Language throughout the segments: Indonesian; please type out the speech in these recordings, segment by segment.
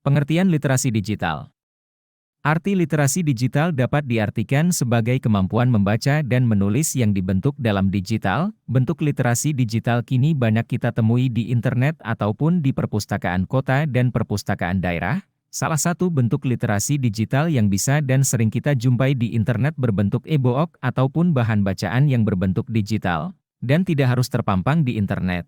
Pengertian literasi digital. Arti literasi digital dapat diartikan sebagai kemampuan membaca dan menulis yang dibentuk dalam digital. Bentuk literasi digital kini banyak kita temui di internet ataupun di perpustakaan kota dan perpustakaan daerah. Salah satu bentuk literasi digital yang bisa dan sering kita jumpai di internet berbentuk e-book ataupun bahan bacaan yang berbentuk digital, dan tidak harus terpampang di internet.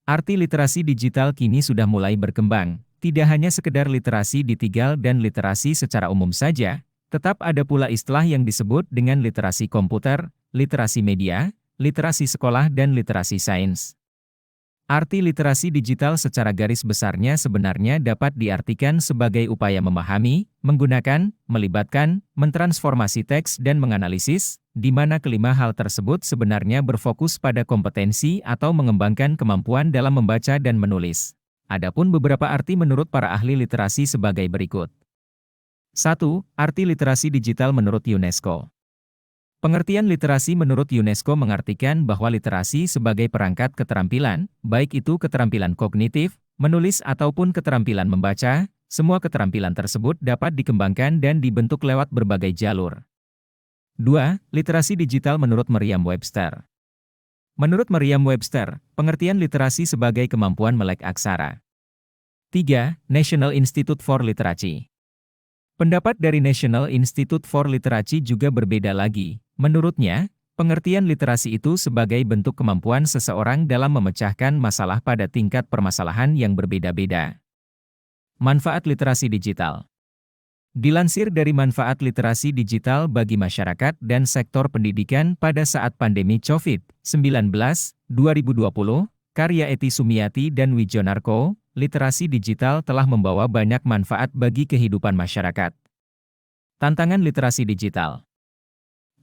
Arti literasi digital kini sudah mulai berkembang, tidak hanya sekedar literasi digital dan literasi secara umum saja, tetap ada pula istilah yang disebut dengan literasi komputer, literasi media, literasi sekolah dan literasi sains. Arti literasi digital secara garis besarnya sebenarnya dapat diartikan sebagai upaya memahami, menggunakan, melibatkan, mentransformasi teks dan menganalisis, di mana kelima hal tersebut sebenarnya berfokus pada kompetensi atau mengembangkan kemampuan dalam membaca dan menulis. Adapun beberapa arti menurut para ahli literasi sebagai berikut. 1. Arti literasi digital menurut UNESCO. Pengertian literasi menurut UNESCO mengartikan bahwa literasi sebagai perangkat keterampilan, baik itu keterampilan kognitif, menulis ataupun keterampilan membaca, semua keterampilan tersebut dapat dikembangkan dan dibentuk lewat berbagai jalur. 2. Literasi digital menurut Merriam-Webster. Menurut Merriam-Webster, pengertian literasi sebagai kemampuan melek aksara. 3. National Institute for Literacy. Pendapat dari National Institute for Literacy juga berbeda lagi. Menurutnya, pengertian literasi itu sebagai bentuk kemampuan seseorang dalam memecahkan masalah pada tingkat permasalahan yang berbeda-beda. Manfaat literasi digital. Dilansir dari manfaat literasi digital bagi masyarakat dan sektor pendidikan pada saat pandemi COVID-19, 2020, karya Eti Sumiati dan Wijonarko, literasi digital telah membawa banyak manfaat bagi kehidupan masyarakat. Tantangan literasi digital.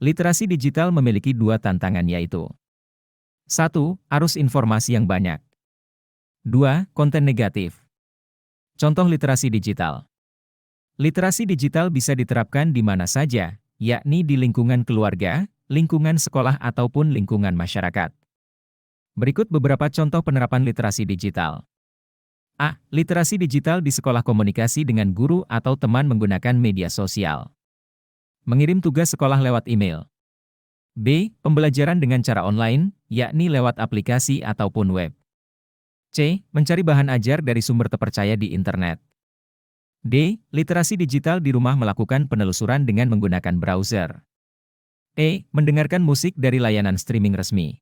Literasi digital memiliki dua tantangan yaitu 1. Arus informasi yang banyak. 2. Konten negatif. Contoh literasi digital. Literasi digital bisa diterapkan di mana saja, yakni di lingkungan keluarga, lingkungan sekolah ataupun lingkungan masyarakat. Berikut beberapa contoh penerapan literasi digital. A. Literasi digital di sekolah komunikasi dengan guru atau teman menggunakan media sosial. Mengirim tugas sekolah lewat email. B. Pembelajaran dengan cara online, yakni lewat aplikasi ataupun web. C. Mencari bahan ajar dari sumber terpercaya di internet. D. Literasi digital di rumah melakukan penelusuran dengan menggunakan browser. E. Mendengarkan musik dari layanan streaming resmi.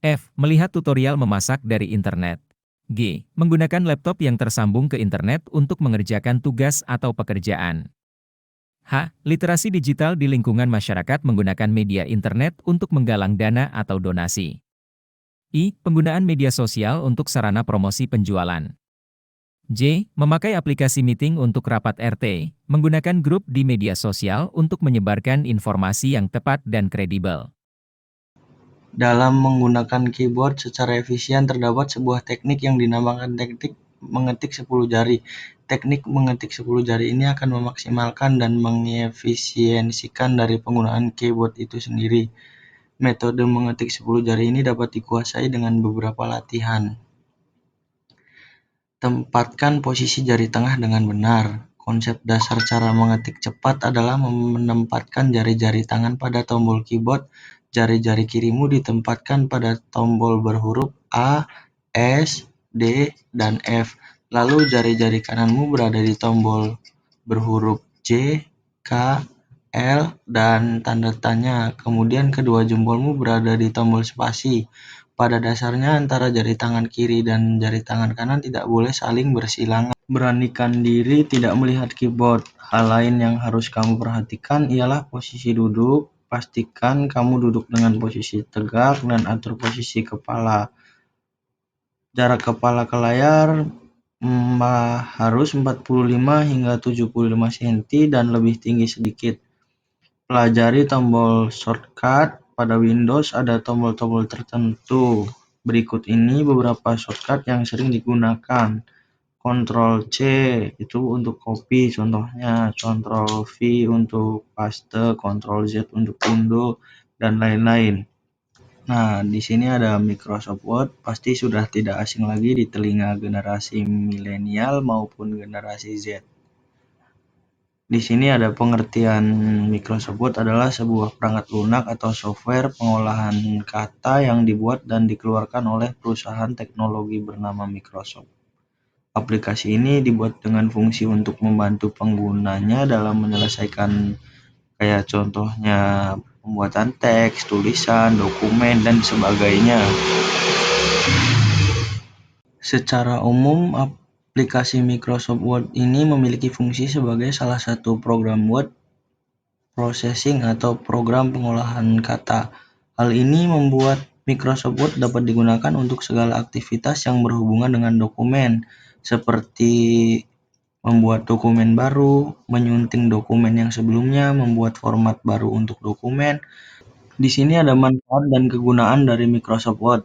F. Melihat tutorial memasak dari internet. G. Menggunakan laptop yang tersambung ke internet untuk mengerjakan tugas atau pekerjaan. H. Literasi digital di lingkungan masyarakat menggunakan media internet untuk menggalang dana atau donasi. I. Penggunaan media sosial untuk sarana promosi penjualan. J. Memakai aplikasi meeting untuk rapat RT, menggunakan grup di media sosial untuk menyebarkan informasi yang tepat dan kredibel. Dalam menggunakan keyboard secara efisien terdapat sebuah teknik yang dinamakan teknik mengetik 10 jari. Teknik mengetik 10 jari ini akan memaksimalkan dan mengefisiensikan dari penggunaan keyboard itu sendiri. Metode mengetik 10 jari ini dapat dikuasai dengan beberapa latihan. Tempatkan posisi jari tengah dengan benar. Konsep dasar cara mengetik cepat adalah menempatkan jari-jari tangan pada tombol keyboard. Jari-jari kirimu ditempatkan pada tombol berhuruf A, S, D, dan F. Lalu jari-jari kananmu berada di tombol berhuruf J, K, L, dan tanda tanya. Kemudian kedua jempolmu berada di tombol spasi. Pada dasarnya antara jari tangan kiri dan jari tangan kanan tidak boleh saling bersilangan. Beranikan diri tidak melihat keyboard. Hal lain yang harus kamu perhatikan ialah posisi duduk. Pastikan kamu duduk dengan posisi tegak dan atur posisi kepala. Jarak kepala ke layar harus 45 hingga 75 cm dan lebih tinggi sedikit. Pelajari tombol shortcut. Pada Windows ada tombol-tombol tertentu. Berikut ini beberapa shortcut yang sering digunakan. Ctrl C itu untuk copy contohnya, Ctrl V untuk paste, Ctrl Z untuk undo, dan lain-lain. Nah, di sini ada Microsoft Word, pasti sudah tidak asing lagi di telinga generasi milenial maupun generasi Z. Di sini ada pengertian Microsoft Word adalah sebuah perangkat lunak atau software pengolahan kata yang dibuat dan dikeluarkan oleh perusahaan teknologi bernama Microsoft. Aplikasi ini dibuat dengan fungsi untuk membantu penggunanya dalam menyelesaikan kayak contohnya pembuatan teks, tulisan, dokumen, dan sebagainya. Secara umum, aplikasi Microsoft Word ini memiliki fungsi sebagai salah satu program word processing atau program pengolahan kata. Hal ini membuat Microsoft Word dapat digunakan untuk segala aktivitas yang berhubungan dengan dokumen, seperti membuat dokumen baru, menyunting dokumen yang sebelumnya, membuat format baru untuk dokumen. Di sini ada manfaat dan kegunaan dari Microsoft Word.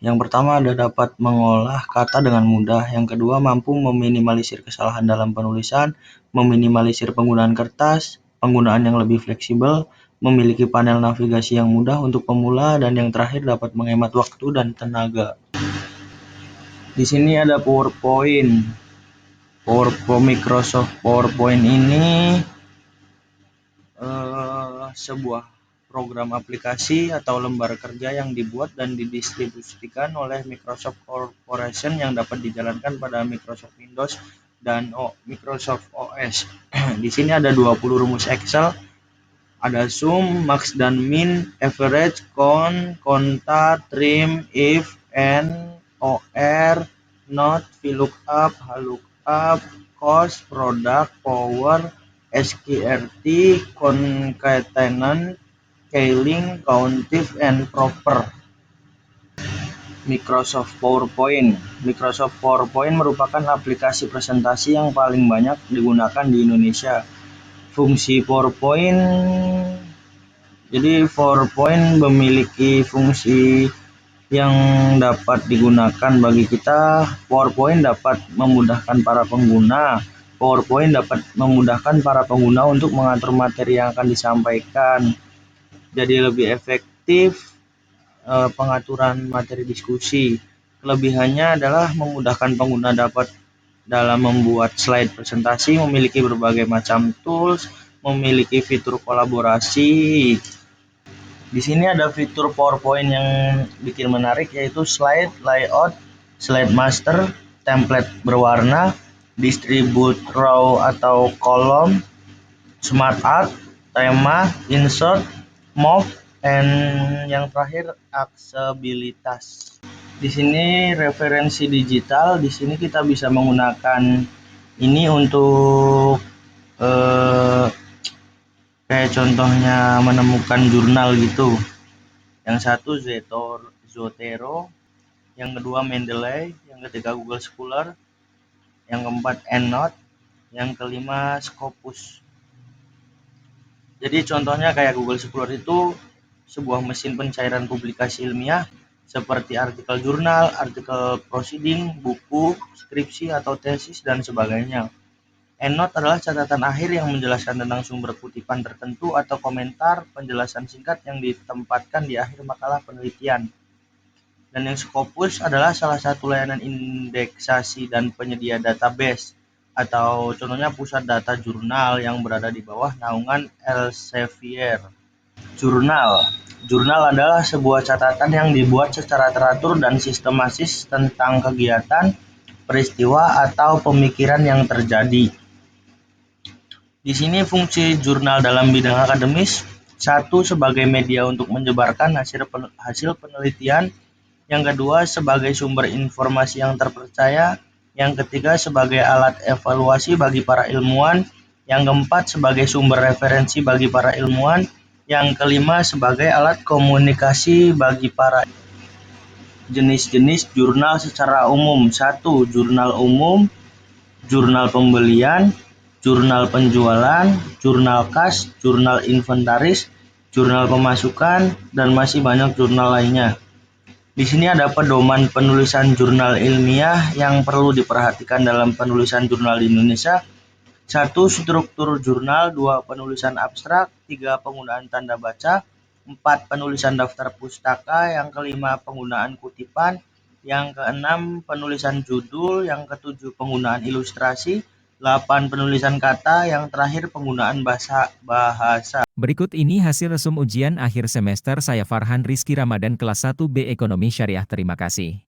Yang pertama ada dapat mengolah kata dengan mudah. Yang kedua mampu meminimalisir kesalahan dalam penulisan, meminimalisir penggunaan kertas, penggunaan yang lebih fleksibel, memiliki panel navigasi yang mudah untuk pemula, dan yang terakhir dapat menghemat waktu dan tenaga. Di sini ada PowerPoint. Microsoft PowerPoint ini sebuah program aplikasi atau lembar kerja yang dibuat dan didistribusikan oleh Microsoft Corporation yang dapat dijalankan pada Microsoft Windows dan Microsoft OS. Di sini ada 20 rumus Excel, ada sum, max dan min, average, count, konta, trim, if, and, or, not, VLOOKUP, HLOOKUP, cost, product, power, SQRT, concatenant, scaling, countif, and proper. Microsoft PowerPoint. Microsoft PowerPoint merupakan aplikasi presentasi yang paling banyak digunakan di Indonesia. Fungsi PowerPoint, jadi PowerPoint memiliki fungsi yang dapat digunakan bagi kita. PowerPoint dapat memudahkan para pengguna. PowerPoint dapat memudahkan para pengguna untuk mengatur materi yang akan disampaikan. Jadi lebih efektif pengaturan materi diskusi. Kelebihannya adalah memudahkan pengguna dapat dalam membuat slide presentasi, memiliki berbagai macam tools, memiliki fitur kolaborasi. Di sini ada fitur PowerPoint yang bikin menarik, yaitu slide layout, slide master, template berwarna, distribute row atau kolom, smart art, tema, insert, move, and yang terakhir aksesibilitas. Di sini referensi digital, di sini kita bisa menggunakan ini untuk kayak contohnya menemukan jurnal gitu. Yang satu Zotero, yang kedua Mendeley, yang ketiga Google Scholar, yang keempat EndNote, yang kelima Scopus. Jadi contohnya kayak Google Scholar itu sebuah mesin pencairan publikasi ilmiah seperti artikel jurnal, artikel proceeding, buku, skripsi atau tesis, dan sebagainya. EndNote adalah catatan akhir yang menjelaskan tentang sumber kutipan tertentu atau komentar penjelasan singkat yang ditempatkan di akhir makalah penelitian. Dan yang Scopus adalah salah satu layanan indeksasi dan penyedia database, atau contohnya pusat data jurnal yang berada di bawah naungan Elsevier. Jurnal adalah sebuah catatan yang dibuat secara teratur dan sistematis tentang kegiatan, peristiwa, atau pemikiran yang terjadi. Di sini fungsi jurnal dalam bidang akademis: satu, sebagai media untuk menyebarkan hasil penelitian; yang kedua, sebagai sumber informasi yang terpercaya; yang ketiga, sebagai alat evaluasi bagi para ilmuwan; yang keempat, sebagai sumber referensi bagi para ilmuwan; yang kelima, sebagai alat komunikasi bagi para. Jenis-jenis jurnal secara umum: 1. Jurnal umum, jurnal pembelian, jurnal penjualan, jurnal kas, jurnal inventaris, jurnal pemasukan, dan masih banyak jurnal lainnya. Di sini ada pedoman penulisan jurnal ilmiah yang perlu diperhatikan dalam penulisan jurnal di Indonesia. 1. Struktur jurnal. 2. Penulisan abstrak. 3. Penggunaan tanda baca. 4. Penulisan daftar pustaka. Yang kelima, penggunaan kutipan. Yang keenam, penulisan judul. Yang ketujuh, penggunaan ilustrasi. 8. Penulisan kata. Yang terakhir, penggunaan bahasa. Berikut ini hasil resum ujian akhir semester saya Farhan Rizky Ramadan kelas 1B Ekonomi Syariah. Terima kasih.